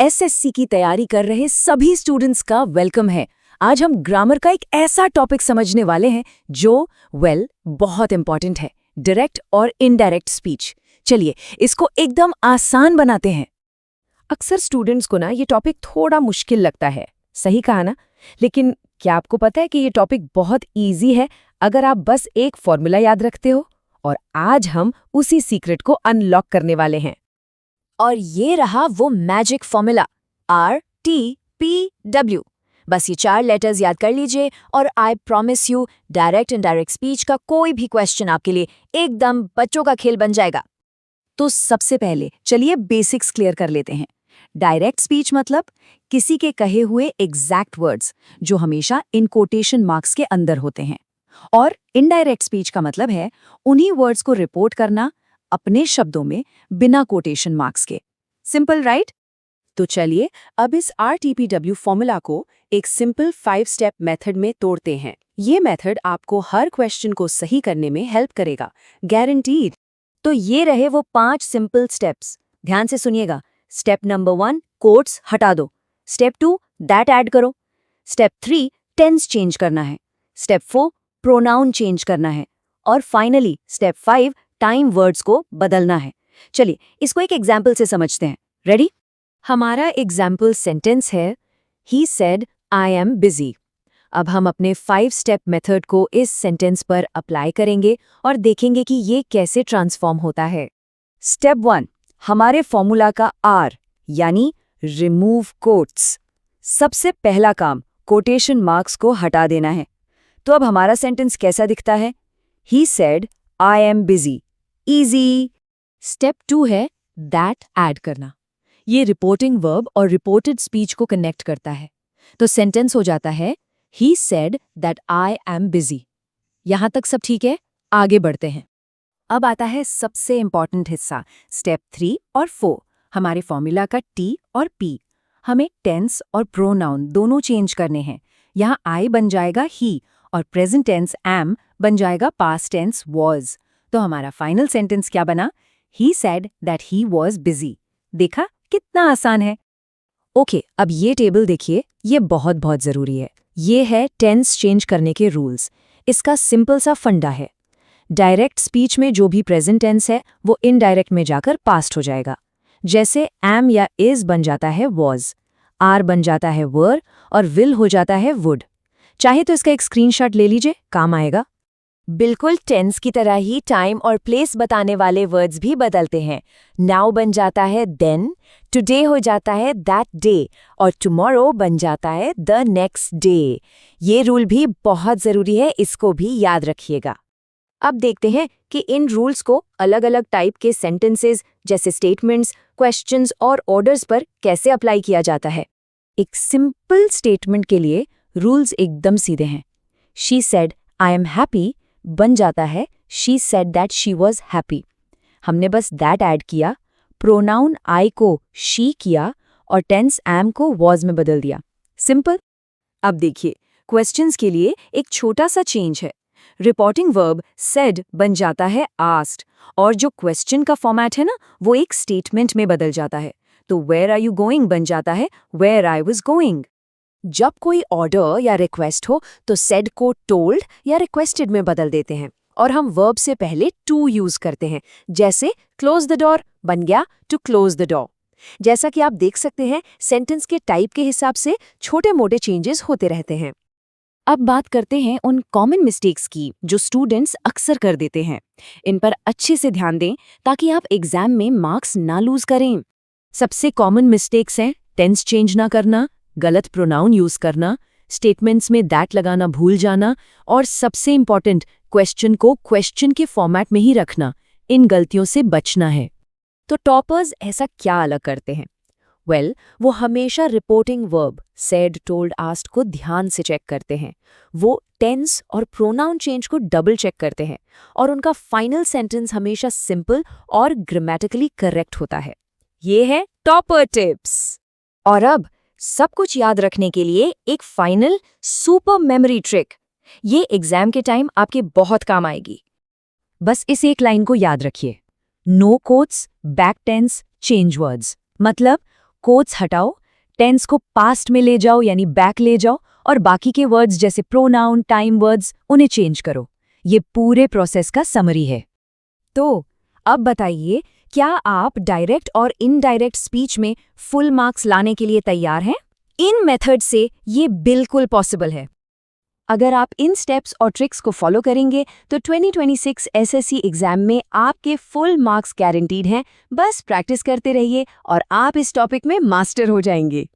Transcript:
SSC की तैयारी कर रहे सभी स्टूडेंट्स का वेलकम है। आज हम ग्रामर का एक ऐसा टॉपिक समझने वाले हैं जो बहुत इंपॉर्टेंट है, डायरेक्ट और इनडायरेक्ट स्पीच। चलिए इसको एकदम आसान बनाते हैं। अक्सर स्टूडेंट्स को ना ये टॉपिक थोड़ा मुश्किल लगता है, सही कहा ना? लेकिन क्या आपको पता है कि ये टॉपिक बहुत ईजी है अगर आप बस एक फॉर्मूला याद रखते हो? और आज हम उसी सीक्रेट को अनलॉक करने वाले हैं। और ये रहा वो मैजिक फॉर्मूला RTPW। बस ये 4 लेटर्स याद कर लीजिए और I promise you direct indirect speech का कोई भी क्वेश्चन आपके लिए एकदम बच्चों का खेल बन जाएगा। तो सबसे पहले चलिए बेसिक्स क्लियर कर लेते हैं। डायरेक्ट स्पीच मतलब किसी के कहे हुए एग्जैक्ट वर्ड्स जो हमेशा इन कोटेशन मार्क्स के अंदर होते हैं। और इनडायरेक्ट स्पीच का मतलब है उन्हीं वर्ड्स को रिपोर्ट करना अपने शब्दों में बिना कोटेशन मार्क्स के। Simple right? तो चलिए अब इस RTPW फॉर्मूला को एक सिंपल 5 स्टेप मेथड में तोड़ते हैं। ये मेथड आपको हर क्वेश्चन को सही करने में हेल्प करेगा, गारंटीड। तो ये रहे वो 5 सिंपल स्टेप्स। ध्यान से सुनिएगा। स्टेप नंबर 1, कोट्स हटा दो। स्टेप 2, दैट ऐड करो। स्टेप 3, टेंस चेंज करना है। स्टेप 4, प्रोनाउन चेंज करना है। और फाइनली स्टेप 5, टाइम वर्ड्स को बदलना है। चलिए इसको एक एग्जाम्पल से समझते हैं। रेडी? हमारा एग्जाम्पल सेंटेंस है he said I am busy. अब हम अपने 5 स्टेप मेथड को इस सेंटेंस पर अप्लाई करेंगे और देखेंगे कि ये कैसे ट्रांसफॉर्म होता है। स्टेप 1, हमारे फॉर्मूला का R यानी रिमूव कोट्स। सबसे पहला काम कोटेशन मार्क्स को हटा देना है। तो अब हमारा सेंटेंस कैसा दिखता है? He said I am busy. Easy. Step 2 है दैट ऐड करना। ये रिपोर्टिंग वर्ब और रिपोर्टेड स्पीच को कनेक्ट करता है। तो सेंटेंस हो जाता है he said that I am busy. यहां तक सब ठीक है? आगे बढ़ते हैं। अब आता है सबसे इंपॉर्टेंट हिस्सा, स्टेप 3 और 4, हमारे फॉर्मूला का T और P। हमें टेंस और प्रोनाउन दोनों चेंज करने हैं। यहाँ I बन जाएगा ही और प्रेजेंट टेंस am बन जाएगा पास्ट टेंस was। तो हमारा फाइनल सेंटेंस क्या बना? He said that he was busy. देखा कितना आसान है। ओके, अब ये टेबल देखिए, ये बहुत जरूरी है। ये है टेंस चेंज करने के रूल्स। इसका सिंपल सा फंडा है। डायरेक्ट स्पीच में जो भी प्रेजेंट टेंस है वो इनडायरेक्ट में जाकर पास्ट हो जाएगा। जैसे am या is बन जाता है was, are बन जाता है were और will हो जाता है would। चाहे तो इसका एक स्क्रीनशॉट ले लीजिए, काम आएगा। बिल्कुल टेंस की तरह ही टाइम और प्लेस बताने वाले वर्ड्स भी बदलते हैं। नाउ बन जाता है देन, टुडे हो जाता है दैट डे और टुमारो बन जाता है द नेक्स्ट डे। ये रूल भी बहुत ज़रूरी है, इसको भी याद रखिएगा। अब देखते हैं कि इन रूल्स को अलग अलग टाइप के सेंटेंसेस जैसे स्टेटमेंट्स, क्वेश्चंस और ऑर्डर्स पर कैसे अप्लाई किया जाता है। एक सिंपल स्टेटमेंट के लिए रूल्स एकदम सीधे हैं। She said I am happy बन जाता है she said that she was happy. हमने बस दैट ऐड किया, प्रोनाउन आई को शी किया और टेंस एम को वॉज में बदल दिया। सिंपल। अब देखिए क्वेश्चंस के लिए एक छोटा सा चेंज है। रिपोर्टिंग वर्ब सेड बन जाता है आस्क्ड और जो क्वेश्चन का फॉर्मेट है ना वो एक स्टेटमेंट में बदल जाता है। तो वेयर आर यू गोइंग बन जाता है वेयर आई वॉज गोइंग। जब कोई ऑर्डर या रिक्वेस्ट हो तो सेड को टोल्ड या रिक्वेस्टेड में बदल देते हैं और हम वर्ब से पहले टू यूज करते हैं। जैसे क्लोज द डोर बन गया टू क्लोज द डोर। जैसा कि आप देख सकते हैं सेंटेंस के टाइप के हिसाब से छोटे मोटे चेंजेस होते रहते हैं। अब बात करते हैं उन कॉमन मिस्टेक्स की जो स्टूडेंट्स अक्सर कर देते हैं। इन पर अच्छे से ध्यान दें ताकि आप एग्जाम में मार्क्स ना लूज करें। सबसे कॉमन मिस्टेक्स हैं टेंस चेंज ना करना, गलत प्रोनाउन यूज करना, स्टेटमेंट्स में दैट लगाना भूल जाना और सबसे इंपॉर्टेंट क्वेश्चन को क्वेश्चन के फॉर्मेट में ही रखना। इन गलतियों से बचना है। तो टॉपर्स ऐसा क्या अलग करते हैं? वो हमेशा reporting verb said, told, asked को ध्यान से चेक करते हैं। वो टेंस और प्रोनाउन चेंज को डबल चेक करते हैं और उनका फाइनल सेंटेंस हमेशा सिंपल और ग्रामेटिकली करेक्ट होता है। ये है टॉपर टिप्स। और अब सब कुछ याद रखने के लिए एक फाइनल सुपर मेमोरी ट्रिक। ये एग्जाम के टाइम आपके बहुत काम आएगी। बस इस एक लाइन को याद रखिए, no quotes, back tense, change words. मतलब कोट्स हटाओ, टेंस को पास्ट में ले जाओ यानी बैक ले जाओ, और बाकी के वर्ड्स जैसे प्रोनाउन, टाइम वर्ड्स उन्हें चेंज करो। ये पूरे प्रोसेस का समरी है। तो अब बताइए, क्या आप डायरेक्ट और इनडायरेक्ट स्पीच में फुल मार्क्स लाने के लिए तैयार हैं? इन मेथड से ये बिल्कुल पॉसिबल है। अगर आप इन स्टेप्स और ट्रिक्स को फॉलो करेंगे तो 2026 एसएससी एग्जाम में आपके फुल मार्क्स गारंटीड हैं। बस प्रैक्टिस करते रहिए और आप इस टॉपिक में मास्टर हो जाएंगे।